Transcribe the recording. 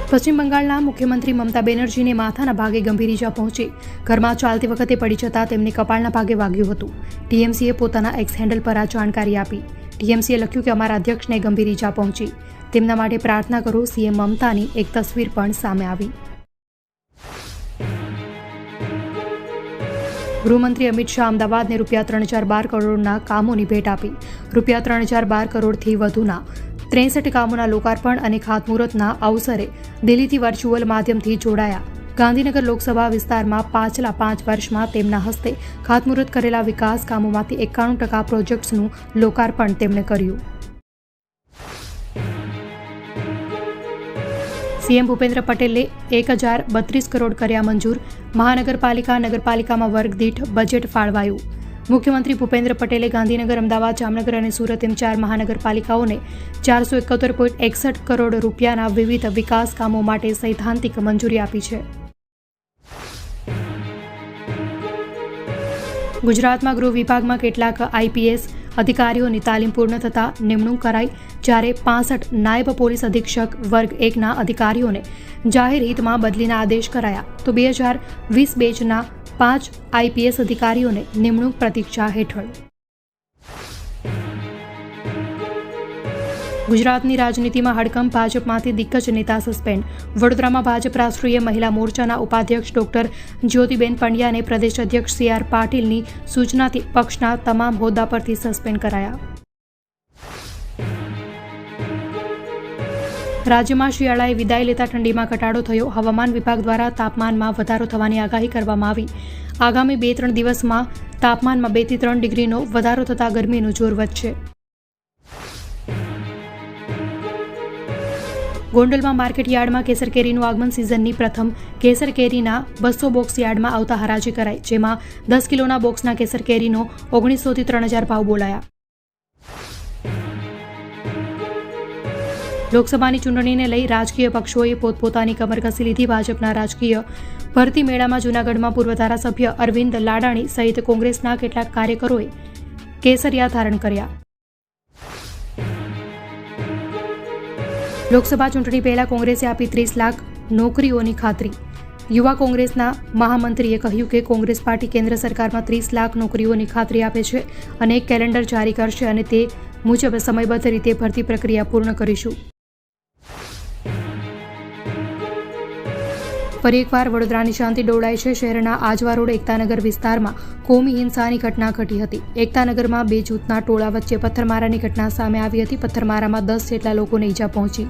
પશ્ચિમ બંગાળના મુખ્યમંત્રી મમતા બેનર્જીને માથાના ભાગે ગંભીર ઈજા પહોંચી. ઘરમાં ચાલતી વખતે પડી જતાં તેમને કપાળના ભાગે વાગ્યું હતું. ટીએમસીએ પોતાના એક્સ હેન્ડલ પર આ જાણકારી આપી. ટીએમસીએ લખ્યું કે અમારા અધ્યક્ષને ગંભીર ઈજા પહોંચી. તેમના માટે પ્રાર્થના કરો. સીએમ મમતાની એક તસવીર પણ સામે આવી. ગૃહમંત્રી અમિત શાહ અમદાવાદને ₹3,012 કરોડના કામોની ભેટ આપી. ₹3,012 કરોડથી વધુના 63 કામોના લોકાર્પણ અને ખાતમુહૂર્તના અવસરે દિલ્હીથી વર્ચ્યુઅલ માધ્યમથી જોડાયા. ગાંધીનગર લોકસભા વિસ્તારમાં પાછલા 5 વર્ષમાં તેમના હસ્તે ખાતમુહૂર્ત કરેલા વિકાસ કામોમાંથી 91% પ્રોજેક્ટ્સનું લોકાર્પણ તેમણે કર્યું. સીએમ ભૂપેન્દ્ર પટેલે 1,032 કરોડ કર્યા મંજૂર. મહાનગરપાલિકા નગરપાલિકામાં વર્ગ દીઠ બજેટ ફાળવાયું. મુખ્યમંત્રી ભૂપેન્દ્ર પટેલે ગાંધીનગર, અમદાવાદ, જામનગર અને સુરત એમ 4 મહાનગરપાલિકાઓને 471.61 કરોડ રૂપિયાના વિવિધ વિકાસ કામો માટે સૈદ્ધાંતિક મંજૂરી આપી છે. ગુજરાતમાં ગૃહ વિભાગમાં કેટલાક આઈપીએસ અધિકારીઓની તાલીમ પૂર્ણ થતાં નિમણૂક કરાઈ. જ્યારે 65 નાયબ પોલીસ અધિક્ષક વર્ગ 1ના અધિકારીઓને જાહેર હિતમાં બદલીના આદેશ કરાયા. તો 2020 બેચના 5 આઈપીએસ અધિકારીઓને નિમણૂક પ્રતીક્ષા હેઠળ. ગુજરાતની રાજનીતિમાં હડકંપ. ભાજપમાંથી દિગ્ગજ નેતા સસ્પેન્ડ. વડોદરામાં ભાજપ રાષ્ટ્રીય મહિલા મોરચાના ઉપાધ્યક્ષ ડોક્ટર જ્યોતિબેન પંડ્યાને પ્રદેશ અધ્યક્ષ CR પાટીલની સૂચનાથી પક્ષના તમામ હોદ્દા પરથી સસ્પેન્ડ કરાયા. રાજ્યમાં શિયાળાએ વિદાય લેતા ઠંડીમાં ઘટાડો થયો. હવામાન વિભાગ દ્વારા તાપમાનમાં વધારો થવાની આગાહી કરવામાં આવી. આગામી 2-3 દિવસમાં તાપમાનમાં 2 થી 3 ડિગ્રીનો વધારો થતાં ગરમીનું જોર વધશે. ગોંડલમાં માર્કેટ યાર્ડમાં કેસર કેરીનું આગમન. સિઝનની પ્રથમ કેસર કેરીના 200 બોક્સ યાર્ડમાં આવતા હરાજી કરાઈ, જેમાં 10 કિલોના બોક્સના કેસર કેરીનો 1900 થી 3000 ભાવ બોલાયા. લોકસભાની ચૂંટણીને લઈ રાજકીય પક્ષોએ પોતપોતાની કમર કસી લીધી. ભાજપના રાજકીય ભરતી મેળામાં જૂનાગઢમાં પૂર્વ ધારાસભ્ય અરવિંદ લાડાણી સહિત કોંગ્રેસના કેટલાક કાર્યકરોએ કેસરિયા ધારણ કર્યા. લોકસભા ચૂંટણી પહેલા કોંગ્રેસે આપી 30 લાખ નોકરીઓની ખાતરી. યુવા કોંગ્રેસના મહામંત્રીએ કહ્યું કે કોંગ્રેસ પાર્ટી કેન્દ્ર સરકારમાં 30 લાખ નોકરીઓની ખાતરી આપે છે અને એક કેલેન્ડર જારી કરશે અને તે મુજબ સમયબદ્ધ રીતે ભરતી પ્રક્રિયા પૂર્ણ કરીશું. ફરી એકવાર વડોદરાની શાંતિ ડોળાઈ છે. શહેરના આજવા રોડ એકતાનગર વિસ્તારમાં કોમી હિંસાની ઘટના ઘટી હતી. એકતાનગરમાં 2 જૂથના ટોળા વચ્ચે પથ્થરમારાની ઘટના સામે આવી હતી. પથ્થરમારામાં 10 જેટલા લોકોને ઈજા પહોંચી.